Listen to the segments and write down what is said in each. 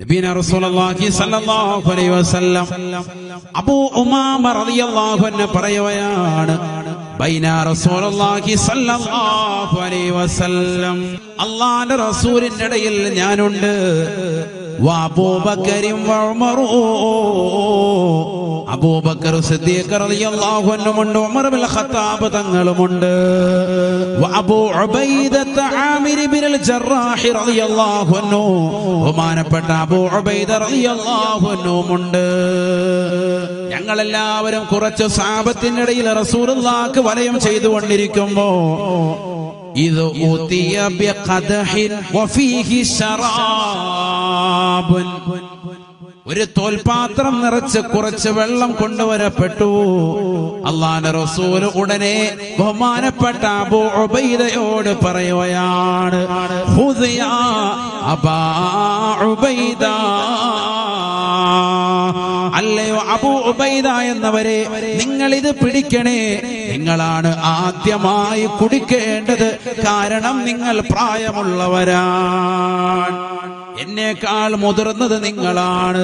നബിന റസൂലുള്ളാഹി സ്വല്ലല്ലാഹു അലൈഹി വസല്ലം അബൂ ഉമാമ റളിയല്ലാഹു അൻഹു പറയുകയാണ്, ബൈന റസൂലുള്ളാഹി സ്വല്ലല്ലാഹു അലൈഹി വസല്ലം, അല്ലാഹുവിന്റെ റസൂലിന്റെ ഇടയിൽ ഞാനുണ്ട്, വഅബൂബക്കറും വഉമറു, അബൂബക്കർ സിദ്ദീഖ് റളിയല്ലാഹു അൻഹുമുണ്ട്, ഉമർ ഇബ്നുൽ ഖത്താബ് തങ്ങളുമുണ്ട്, വഅബൂ ഉബൈദത ആമിർ ഇബ്നുൽ ജറാഹ് റളിയല്ലാഹു അൻഹു, ബഹുമാനപ്പെട്ട അബൂ ഉബൈദ റളിയല്ലാഹു അൻഹുമുണ്ട്. ഞങ്ങളെല്ലാവരും കുറച്ച് സഹാബത്തിന്റെ ഇടയിൽ റസൂലുള്ളാഹിക്ക് വലയം ചെയ്തുകൊണ്ടിരിക്കുമ്പോ ഇത് ഉതിയ ബിഖദഹിൻ വഫീഹി ശറാബുൻ, ഒരു തോൽപാത്രം നിറച്ച് കുറച്ച് വെള്ളം കൊണ്ടുവരപ്പെട്ടു. അല്ലാഹുവിന്റെ റസൂൽ ഉടനെ ബഹുമാനപ്പെട്ട അബൂ ഉബൈദയോട് പറയുകയാണ്, ഖുദ് യാ അബാ ഉബൈദ, അല്ലയോ അബൂ ഉബൈദ എന്നവരെ, നിങ്ങൾ ഇത് പിടിക്കണേ, നിങ്ങളാണ് ആദ്യമായി കുടിക്കേണ്ടത്, കാരണം നിങ്ങൾ പ്രായമുള്ളവരാണ്, എന്നേക്കാൾ മുതിർന്നത് നിങ്ങളാണ്.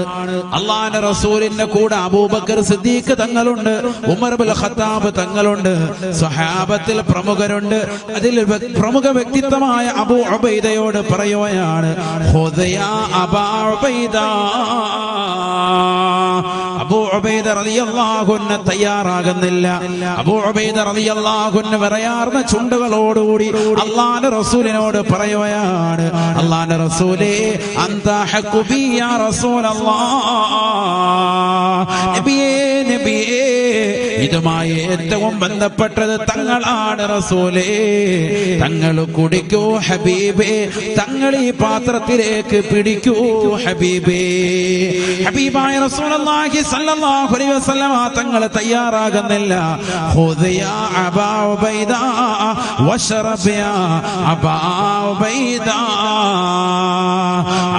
അല്ലാഹുവിന്റെ റസൂലിന്റെ കൂടെ അബൂബക്കർ സിദ്ദീഖ് തങ്ങളുണ്ട്, ഉമർ ഇബ്നുൽ ഖത്താബ് തങ്ങളുണ്ട്, സ്വഹാബത്തിൽ പ്രമുഖരുണ്ട്. അതിൽ പ്രമുഖ വ്യക്തിത്വമായ അബൂ ഉബൈദയോട് പറയുകയാണ്, ഖുദ് യാ അബാ ഉബൈദ. അബൂ ഉബൈദ റളിയല്ലാഹു അൻഹു തയ്യാറാകുന്നില്ല. അബൂ ഉബൈദ റളിയല്ലാഹു അൻഹു വിറയാർന്ന ചുണ്ടുകളോടുകൂടി അല്ലാഹുവിന്റെ റസൂലിനോട് പറയുകയാണ്, അല്ലാഹുവിന്റെ റസൂലേ, അന്ത ഹഖു ബി യാ റസൂലല്ലാഹ്, നബിയേ നബിയേ, ഇതുമായി ഏറ്റവും ബന്ധപ്പെട്ടത് തങ്ങളാണ് റസൂലേ, തങ്ങൾ കുടിക്കൂ ഹബീബേ, തങ്ങൾ ഈ പാത്രത്തിലേക്ക് പിടിക്കൂ ഹബീബേ. ഹബീബായ റസൂലുള്ളാഹി സ്വല്ലല്ലാഹു അലൈഹി വസല്ലം തങ്ങൾ തയ്യാറാകുന്നില്ല. ഖുദ് യാ അബാ ഉബൈദ വശറബ് യാ അബാ ഉബൈദ.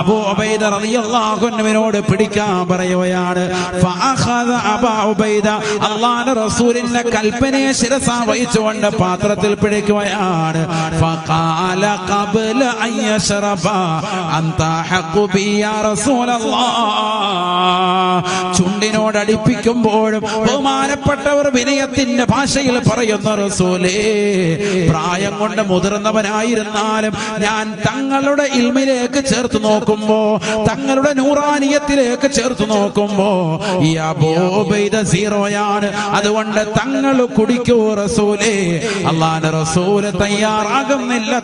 അബൂ ഉബൈദ റളിയല്ലാഹു അൻഹുവിനോട് പിടിക്കാൻ പറയുകയാണ്. ഫഅഖദ അബൂ ഉബൈദ, അല്ലാഹുവിന്റെ റസൂലിന്റെ കൽപ്പനയെ ശിരസ വഹിച്ചുകൊണ്ട് പാത്രത്തിൽ പിടിക്കുകയാണ്. ഫഖാല ഖബ്ല അൻ യശ്റബ അൻത ഹഖു ബി യാ റസൂലല്ലാഹ്. ചുണ്ടിനോട് അടുപ്പിക്കുമ്പോഴും ബഹുമാനപ്പെട്ടവർ വിനയത്തിന്റെ ഭാഷയിൽ പറയുന്ന, റസൂലേ, പ്രായം കൊണ്ട് മുതിർന്നവനായിരുന്നാലും ഞാൻ തങ്ങളുടെ ഇൽമിലേക്ക് ചേർത്ത് നോക്കുമ്പോ, തങ്ങളുടെ നൂറാനിയത്തിലേക്ക് ചേർത്ത് നോക്കുമ്പോ ഈ അബൂ ഉബൈദ സീറോയാണ്, അതുകൊണ്ട് തങ്ങൾ കുടിക്കൂ റസൂലേ. അല്ലാഹുവിന്റെ റസൂൽ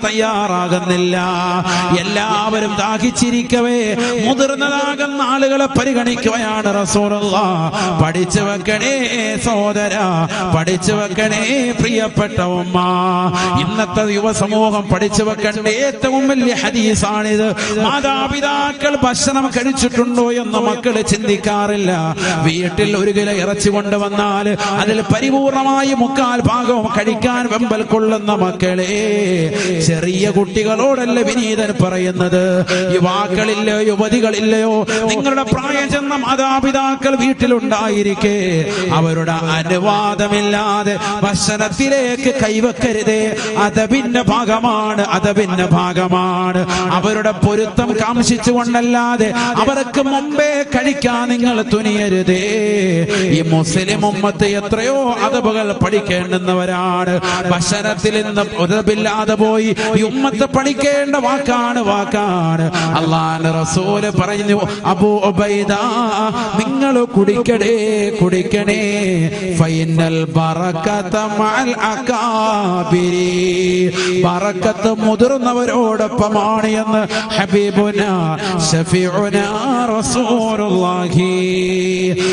തയ്യാറാകുന്നില്ല. എല്ലാവരും ദാഹിച്ചിരിക്കവേ മുതിർന്നതാകുന്ന ആളുകളെ പരിഗണിക്കുകയാണ് റസൂലുള്ളാഹ്. പഠിച്ചു വെക്കണേ സഹോദര, പഠിച്ചു വെക്കണേ പ്രിയപ്പെട്ട ഉമ്മ. ഇന്നത്തെ യുവസമൂഹം പഠിച്ചു വെക്കേണ്ട ഏറ്റവും വലിയ ഹദീസാണിത്. മാതാപിതാക്കൾ ഭക്ഷണം കഴിച്ചിട്ടുണ്ടോ എന്ന് മക്കള് ചിന്തിക്കാറില്ല. വീട്ടിൽ ഒരു കിലോ ഇറച്ചി കൊണ്ടുവന്നാൽ അതിൽ പരിപൂർണമായി 3/4 ഭാഗവും കഴിക്കാൻ വെമ്പൽ കൊള്ളുന്ന മക്കളെ, ചെറിയ കുട്ടികളോടല്ല വിനീതൻ പറയുന്നത്. യുവാക്കളില്ലയോ യുവതികളില്ലയോ, നിങ്ങളുടെ പ്രായം ചെന്ന മാതാപിതാക്കൾ വീട്ടിലുണ്ടായിരിക്കെ അവരുടെ അനുവാദമില്ലാതെ ഭക്ഷണത്തിലേക്ക് കൈവെക്കരുതേ. അതബിന്റെ ഭാഗമാണ്. അവരുടെ പൊരുത്തം കാംക്ഷിച്ചുകൊണ്ടല്ലാതെ അവർക്ക് മുമ്പേ കഴിക്കാൻ നിങ്ങൾ തുനിയരുതേ. ഈ മുസ്ലിം ഉമ്മത്ത് എത്രയോ അതബുകൾ പഠിക്കേണ്ടുന്നവരാണ്. ഭക്ഷണത്തിൽ നിന്ന് ഉദബില്ലാതെ പോയി ഈ ഉമ്മത്ത് പഠിക്കേണ്ട വാക്കാണ്. അല്ലാഹുവിന്റെ റസൂല് പറഞ്ഞു, അബൂ ഉബൈദ, നിങ്ങൾ കുടിക്കണേ, ഫൈനൽ ബറകത മഅൽ അകാബിരി, ബറകത്ത് മുതിർന്നവരോടൊപ്പമാണ് എന്ന് ഹബീബുനാ ശഫീഉനാ റസൂലുള്ളാഹി